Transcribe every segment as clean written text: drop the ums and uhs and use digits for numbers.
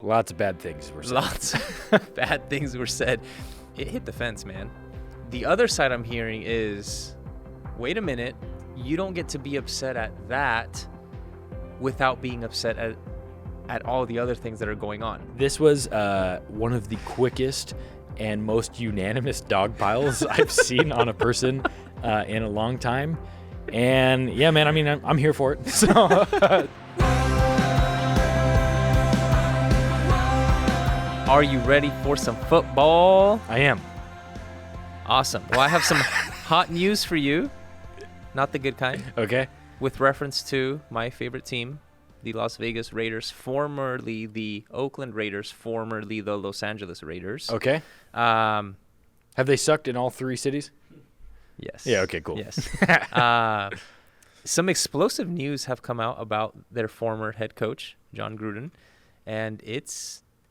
Lots of bad things were said. Lots of bad things were said. It hit the fence, man. The other side I'm hearing is, wait a minute, you don't get to be upset at that without being upset at all the other things that are going on. This was one of the quickest and most unanimous dog piles I've seen on a person in a long time. And yeah, man, I mean, I'm here for it. So Are you ready for some football? I am. Awesome. Well, I have some hot news for you. Not the good kind. Okay. With reference to my favorite team, the Las Vegas Raiders, formerly the Oakland Raiders, formerly the Los Angeles Raiders. Okay. Have they sucked in all three cities? Yes. Yeah, okay, cool. Yes. Some explosive news have come out about their former head coach, Jon Gruden, and it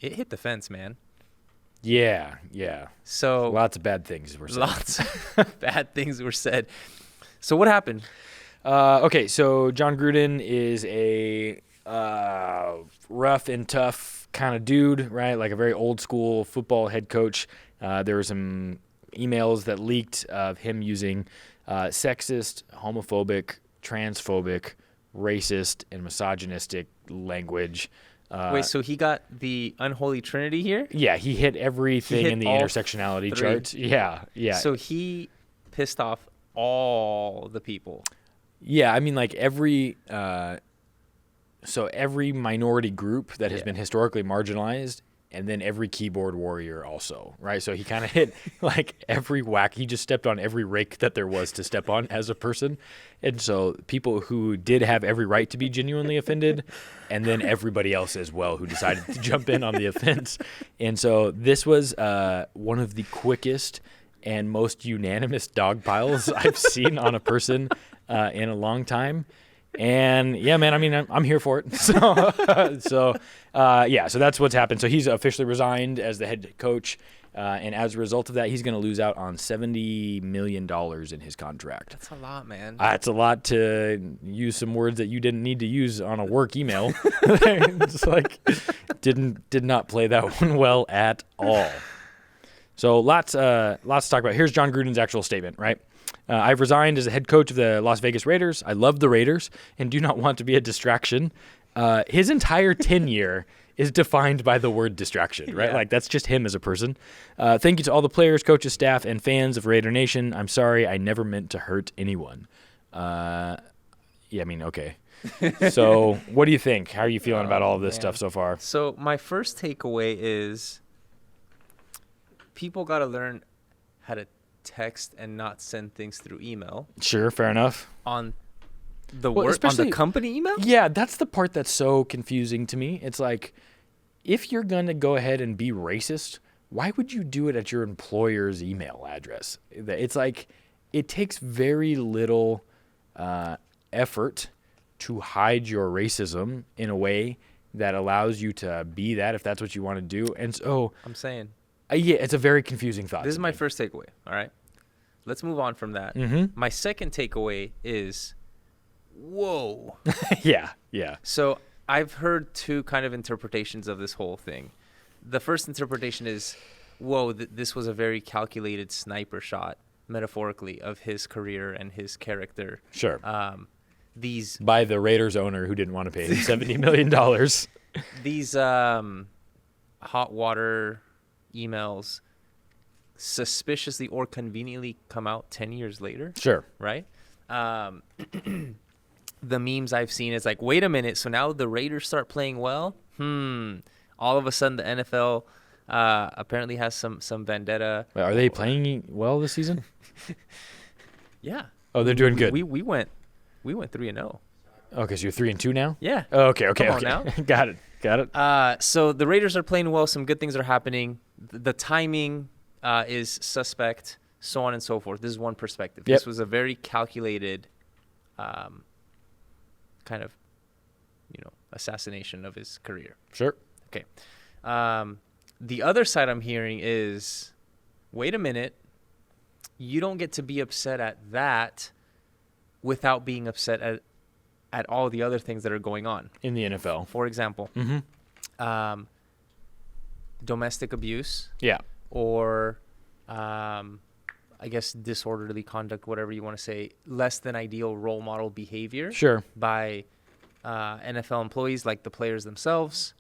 hit the fence, man. Yeah. So Lots of bad things were said. Lots of bad things were said. So what happened? Okay, so Jon Gruden is a rough and tough kind of dude, right? Like a very old school football head coach. There were some emails that leaked of him using sexist, homophobic, transphobic, racist, and misogynistic language. Wait, so he got the unholy trinity here? Yeah, he hit everything hit in the all intersectionality three. charts. Yeah. So he pissed off all the people. Yeah, I mean, like every minority group that has been historically marginalized, and then every keyboard warrior also, right? So he kind of hit like every whack. He just stepped on every rake that there was to step on as a person. And so people who did have every right to be genuinely offended, and then everybody else as well who decided to jump in on the offense. And so this was one of the quickest and most unanimous dog piles I've seen on a person in a long time. And yeah, man, I mean, I'm here for it. So that's what's happened. So he's officially resigned as the head coach. And as a result of that, he's going to lose out on $70 million in his contract. That's a lot, man. It's a lot to use some words that you didn't need to use on a work email. It's like, did not play that one well at all. So lots to talk about. Here's Jon Gruden's actual statement, right? I've resigned as the head coach of the Las Vegas Raiders. I love the Raiders and do not want to be a distraction. His entire tenure is defined by the word distraction, right? Yeah. Like that's just him as a person. Thank you to all the players, coaches, staff, and fans of Raider Nation. I'm sorry. I never meant to hurt anyone. Okay. So what do you think? How are you feeling about all of this stuff so far? So my first takeaway is people got to learn how to text and not send things through email. Sure, fair enough. On the company email? Yeah, that's the part that's so confusing to me. It's like, if you're going to go ahead and be racist, why would you do it at your employer's email address? It's like, it takes very little effort to hide your racism in a way that allows you to be that if that's what you want to do. And so I'm saying. It's a very confusing thought. This is my first takeaway, all right? Let's move on from that. Mm-hmm. My second takeaway is, whoa. Yeah. So I've heard two kind of interpretations of this whole thing. The first interpretation is, whoa, this was a very calculated sniper shot, metaphorically, of his career and his character. Sure. By the Raiders owner who didn't want to pay him $70 million. These hot water emails suspiciously or conveniently come out 10 years later. Sure. Right? The memes I've seen is like, wait a minute, so now the Raiders start playing well? All of a sudden the NFL apparently has some vendetta. Wait, are they playing well this season? Yeah. Oh, they're doing good. We went 3-0. Okay, so you're 3-2 now? Yeah. Oh, okay. Come on now. Got it. So the Raiders are playing well. Some good things are happening. The timing is suspect, so on and so forth. This is one perspective. Yep. This was a very calculated kind of, assassination of his career. Sure. Okay. The other side I'm hearing is, wait a minute, you don't get to be upset at that without being upset at all the other things that are going on In the NFL. For example, domestic abuse. Yeah. Or, I guess, disorderly conduct, whatever you want to say, less than ideal role model behavior. Sure. By NFL employees, like the players themselves.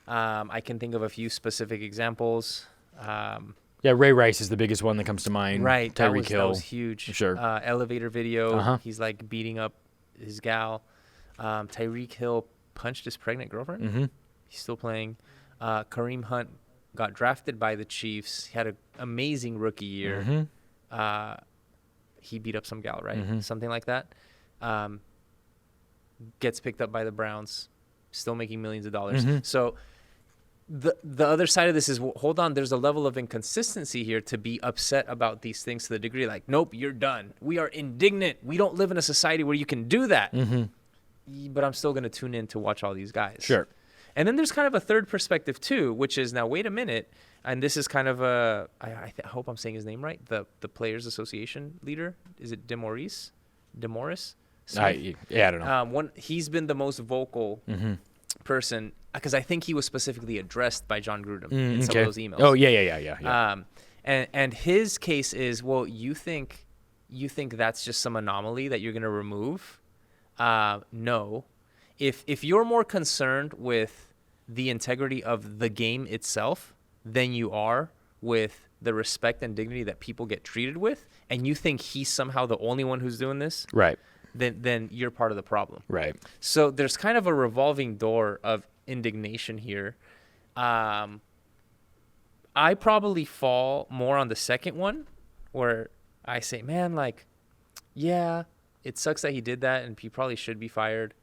I can think of a few specific examples. Yeah, Ray Rice is the biggest one that comes to mind. Right, Tyreek Hill. that was huge. Sure. Elevator video. Uh-huh. He's like beating up his gal. Tyreek Hill punched his pregnant girlfriend. Mm-hmm. He's still playing. Kareem Hunt got drafted by the Chiefs. He had an amazing rookie year. Mm-hmm. He beat up some gal, right? Mm-hmm. Something like that. Gets picked up by the Browns. Still making millions of dollars. Mm-hmm. So the other side of this is, hold on, there's a level of inconsistency here to be upset about these things to the degree like, nope, you're done. We are indignant. We don't live in a society where you can do that. Mm-hmm. But I'm still going to tune in to watch all these guys. Sure. And then there's kind of a third perspective too, which is, now wait a minute, and this is kind of I hope I'm saying his name right, the Players Association leader. Is it Demoris? I don't know. He's been the most vocal person, because I think he was specifically addressed by Jon Gruden in some of those emails. Oh yeah. And his case is, well, you think that's just some anomaly that you're going to remove? No. If you're more concerned with the integrity of the game itself than you are with the respect and dignity that people get treated with, and you think he's somehow the only one who's doing this, right, then you're part of the problem. Right. So there's kind of a revolving door of indignation here. I probably fall more on the second one, where I say, man, like, yeah, it sucks that he did that and he probably should be fired.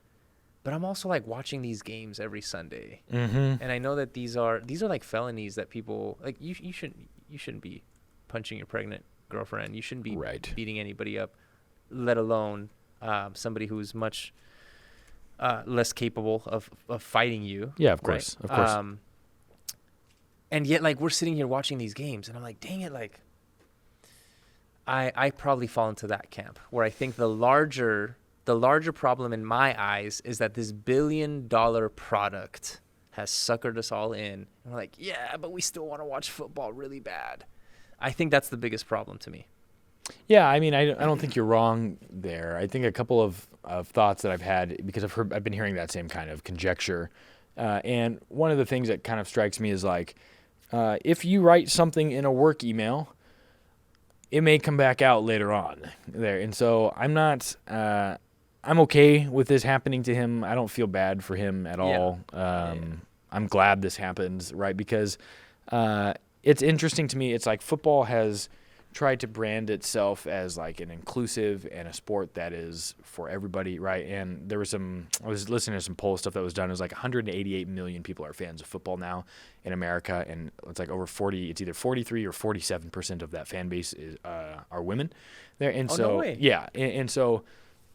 But I'm also like watching these games every Sunday. Mm-hmm. And I know that these are like felonies that people, like, you shouldn't be punching your pregnant girlfriend. You shouldn't be beating anybody up, let alone somebody who's much less capable of fighting you. Yeah, of course. Right? Of course. And yet, like, we're sitting here watching these games, and I'm like, dang it, like, I probably fall into that camp where I think the larger problem in my eyes is that this $1 billion product has suckered us all in. And we're like, yeah, but we still want to watch football really bad. I think that's the biggest problem to me. Yeah, I mean, I don't think you're wrong there. I think a couple of thoughts that I've had, because I've been hearing that same kind of conjecture. And one of the things that kind of strikes me is like, if you write something in a work email, it may come back out later on there. And so I'm okay with this happening to him. I don't feel bad for him at all. I'm glad this happens, right? Because it's interesting to me. It's like football has tried to brand itself as like an inclusive and a sport that is for everybody, right? And there was I was listening to some poll stuff that was done. It was like 188 million people are fans of football now in America, and it's like over 40. It's either 43 or 47% of that fan base are women there. And no way. Yeah, and so.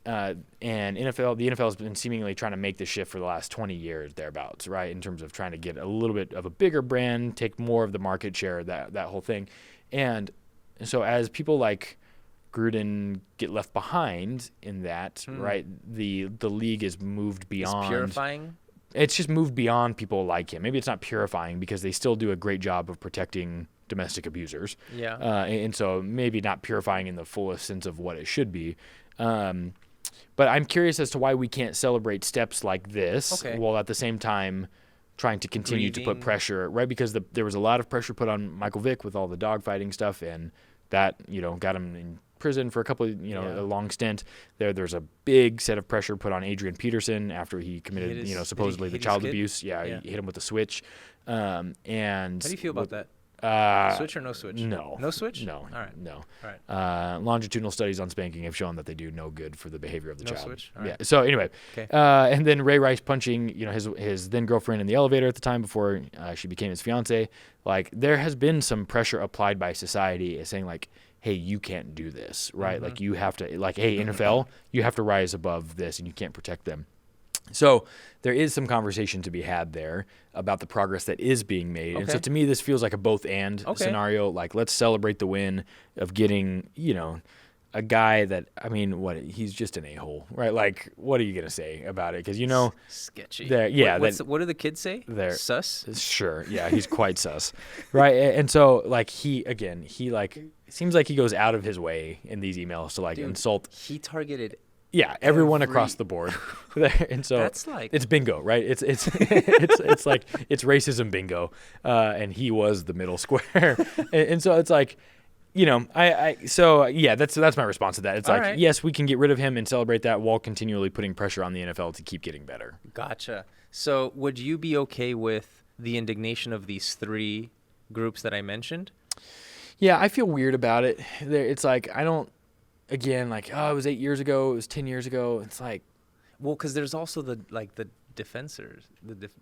And the NFL has been seemingly trying to make this shift for the last 20 years thereabouts, right? In terms of trying to get a little bit of a bigger brand, take more of the market share, that whole thing. And so as people like Gruden get left behind in that, right? The league is moved beyond. It's purifying. It's just moved beyond people like him. Maybe it's not purifying because they still do a great job of protecting domestic abusers. Yeah. And so maybe not purifying in the fullest sense of what it should be. But I'm curious as to why we can't celebrate steps like this while at the same time trying to continue to put pressure, right? Because there was a lot of pressure put on Michael Vick with all the dogfighting stuff, and that, got him in prison for a couple of, a long stint. There's a big set of pressure put on Adrian Peterson after he committed, supposedly the child abuse. Yeah, he hit him with a switch. And how do you feel about that? Switch or no switch? No. No switch? No. All right. No. All right. Longitudinal studies on spanking have shown that they do no good for the behavior of the child. No switch? All right. Yeah. So anyway, okay. And then Ray Rice punching, his then girlfriend in the elevator at the time before she became his fiance. Like, there has been some pressure applied by society saying like, hey, you can't do this, right? Mm-hmm. Like, you have to, like, hey, NFL, you have to rise above this and you can't protect them. So there is some conversation to be had there about the progress that is being made. Okay. And so to me, this feels like a both and scenario. Like, let's celebrate the win of getting, a guy that, I mean, he's just an a-hole, right? Like, what are you gonna say about it? Because sketchy. Yeah. What do the kids say? Sus. Sure. Yeah, he's quite sus, right? And so like he like it seems like he goes out of his way in these emails to like insult. He targeted. Yeah, everyone across the board, and so that's like it's bingo, right? It's it's like it's racism bingo, and he was the middle square, and so it's like, so yeah, that's my response to that. It's like, yes, we can get rid of him and celebrate that while continually putting pressure on the NFL to keep getting better. Gotcha. So would you be okay with the indignation of these three groups that I mentioned? Yeah, I feel weird about it. It's like I don't. Again, like, oh, it was 8 years ago, it was 10 years ago. It's like, well, because there's also the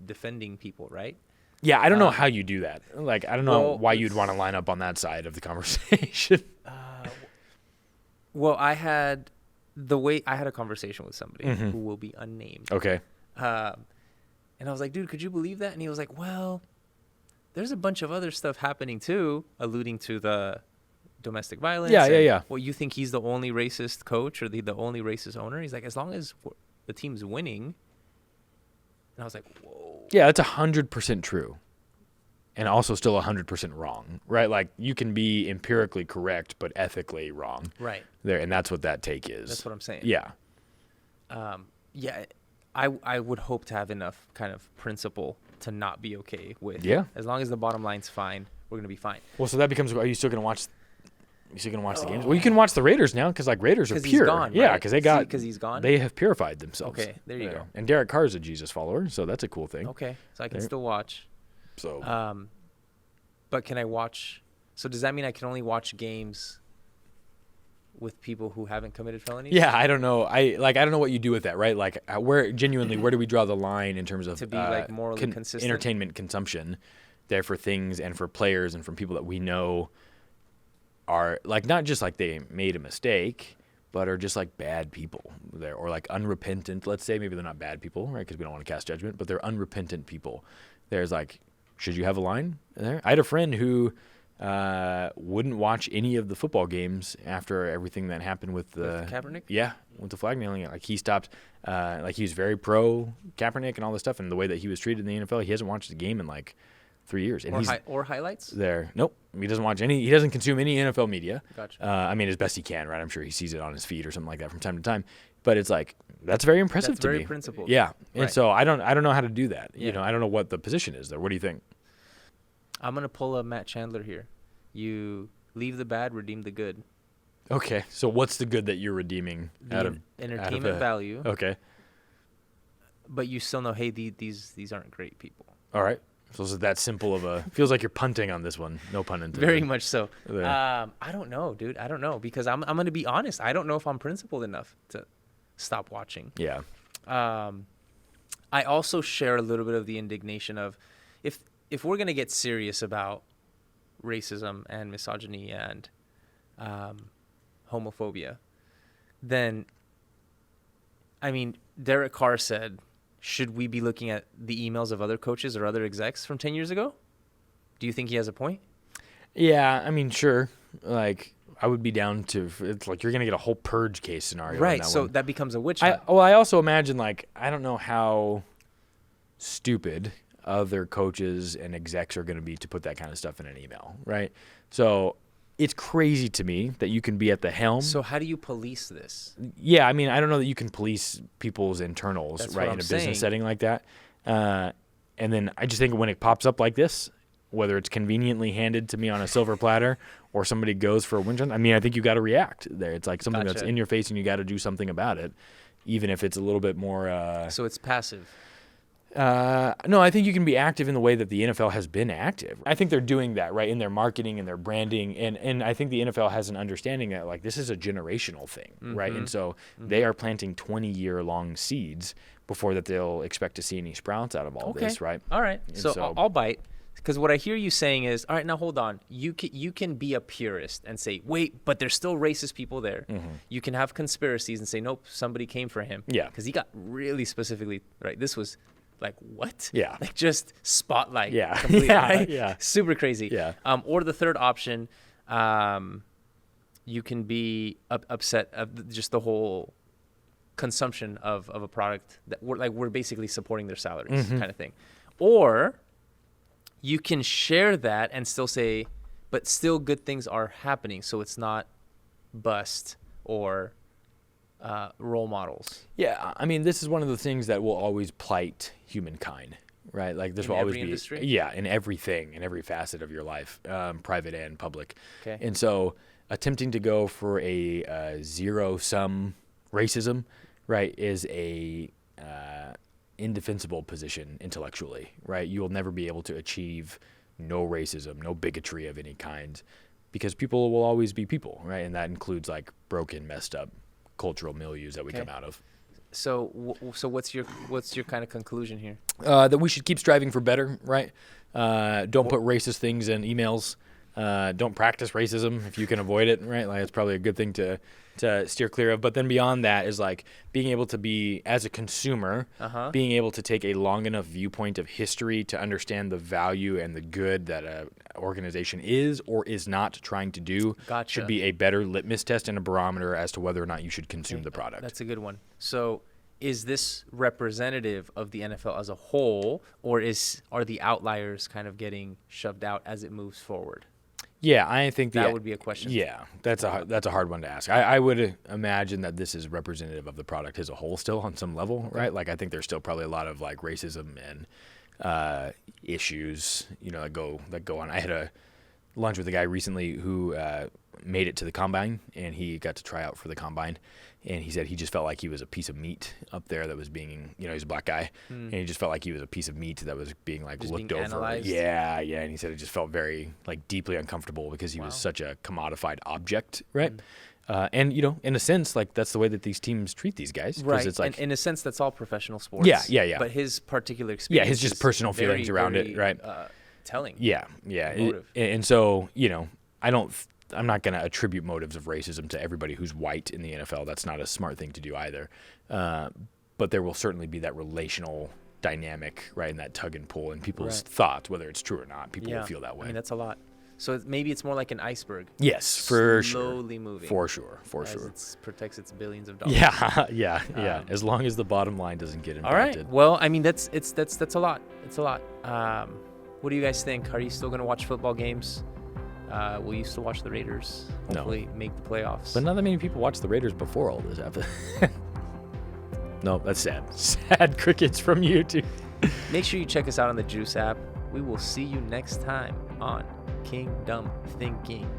defending people, right? Yeah, I don't know how you do that. Like, I don't know why you'd want to line up on that side of the conversation. Well, I had a conversation with somebody who will be unnamed. Okay. And I was like, dude, could you believe that? And he was like, well, there's a bunch of other stuff happening too, alluding to the domestic violence. Yeah. Well, you think he's the only racist coach or the only racist owner? He's like, as long as the team's winning. And I was like, whoa. Yeah, that's 100% true. And also still 100% wrong, right? Like, you can be empirically correct, but ethically wrong. Right. There, and that's what that take is. That's what I'm saying. Yeah. I would hope to have enough kind of principle to not be okay with. Yeah. As long as the bottom line's fine, we're going to be fine. Well, so that becomes, are you still going to watch... You still gonna watch the games? Well, you can watch the Raiders now because like Raiders are pure. He's gone, yeah, right? Because he's gone. They have purified themselves. Okay, there you go. And Derek Carr is a Jesus follower, so that's a cool thing. Okay, so I can still watch. So. But can I watch? So does that mean I can only watch games with people who haven't committed felonies? Yeah, I don't know. I don't know what you do with that, right? Like, where do we draw the line in terms of to be like morally consistent entertainment consumption there for things and for players and from people that we know are like not just like they made a mistake, but are just like bad people there, or like unrepentant. Let's say maybe they're not bad people, right? Because we don't want to cast judgment, but they're unrepentant people. There's like, should you have a line there? I had a friend who wouldn't watch any of the football games after everything that happened with Kaepernick. Yeah, with the flag kneeling. Like he stopped. Like he was very pro Kaepernick and all this stuff, and the way that he was treated in the NFL, he hasn't watched the game in like 3 years. And or highlights? There. Nope. He doesn't watch any. He doesn't consume any NFL media. Gotcha. I mean, as best he can, right? I'm sure he sees it on his feed or something like that from time to time. But it's like, that's very impressive to me. That's very principled. Yeah. And right. so I don't know how to do that. Yeah. I don't know what the position is there. What do you think? I'm going to pull a Matt Chandler here. You leave the bad, redeem the good. Okay. So what's the good that you're redeeming out of entertainment value? Okay. But you still know, hey, these aren't great people. All right. So is it that simple of a... Feels like you're punting on this one. No pun intended. Very much so. I don't know, dude. I don't know. Because I'm going to be honest. I don't know if I'm principled enough to stop watching. Yeah. I also share a little bit of the indignation of if we're going to get serious about racism and misogyny and homophobia, then, I mean, Derek Carr said... Should we be looking at the emails of other coaches or other execs from 10 years ago? Do you think he has a point? Yeah, I mean, sure. Like, I would be down to, it's like you're going to get a whole purge case scenario. Right, so that becomes a witch hunt. I also imagine, like, I don't know how stupid other coaches and execs are going to be to put that kind of stuff in an email, right? So it's crazy to me that you can be at the helm. So how do you police this? Yeah, I mean, I don't know that you can police people's internals, That's right, what in a I'm business saying. setting like that. And then I just think when it pops up like this, whether it's conveniently handed to me on a silver platter or somebody goes for a windgun, I mean, I think you got to react there. It's like something that's in your face and you got to do something about it, even if it's a little bit more... So it's passive. No, I think you can be active in the way that the NFL has been active. I think they're doing that, right, in their marketing and their branding. And I think the NFL has an understanding that, like, this is a generational thing, right? And so they are planting 20-year-long seeds before that they'll expect to see any sprouts out of all this, right? All right. And So I'll bite. Because what I hear you saying is, all right, now hold on. You can be a purist and say, wait, but there's still racist people there. You can have conspiracies and say, nope, somebody came for him. Yeah. Because he got really specifically, right, this was... Like, what? Yeah. Like, just spotlight. Yeah. Completely, Yeah. right? Yeah. Super crazy. Yeah. Or the third option, you can be upset of just the whole consumption of a product that we're basically supporting their salaries kind of thing. Or you can share that and still say, but still good things are happening. So it's not bust or role models. Yeah, I mean, this is one of the things that will always plight humankind, right? Like this will always be industry? Yeah, in everything, in every facet of your life, private and public. Okay. And so attempting to go for a zero-sum racism, right, is a indefensible position intellectually, right? You will never be able to achieve no racism, no bigotry of any kind, because people will always be people, right? And that includes like broken, messed up cultural milieus that we come out of. So what's your kind of conclusion here? That we should keep striving for better, right? Don't put racist things in emails. Don't practice racism if you can avoid it, right? Like it's probably a good thing to steer clear of. But then beyond that is like being able to be, as a consumer, being able to take a long enough viewpoint of history to understand the value and the good that a organization is or is not trying to do. Gotcha. Should be a better litmus test and a barometer as to whether or not you should consume the product. That's a good one. So is this representative of the NFL as a whole, or are the outliers kind of getting shoved out as it moves forward? Yeah, I think that would be a question. Yeah, that's a hard one to ask. I would imagine that this is representative of the product as a whole still on some level, right? Like I think there's still probably a lot of like racism and issues, that go on. I had a lunch with a guy recently who made it to the combine, and he got to try out for the combine. And he said he just felt like he was a piece of meat up there that was being, he's a black guy, and he just felt like he was a piece of meat that was being like just looked being over. Analyzed. Yeah. And he said it just felt very like deeply uncomfortable because he was such a commodified object, right? And in a sense, like that's the way that these teams treat these guys, right? It's like, and in a sense, that's all professional sports. Yeah. But his particular experience, his just personal feelings around it, right? Telling. Yeah. And so I'm not going to attribute motives of racism to everybody who's white in the NFL. That's not a smart thing to do either. But there will certainly be that relational dynamic, right, and that tug and pull in people's thoughts, whether it's true or not. People will feel that way. I mean, that's a lot. So maybe it's more like an iceberg. Yes, for sure. Slowly moving. For sure. It protects its billions of dollars. Yeah. As long as the bottom line doesn't get impacted. All right. Well, I mean, that's a lot. It's a lot. What do you guys think? Are you still going to watch football games? Will you still watch the Raiders? Hopefully make the playoffs. But not that many people watch the Raiders before all this happened. No, that's sad. Sad crickets from you too. Make sure you check us out on the JUCE app. We will see you next time on Kingdom Thinking.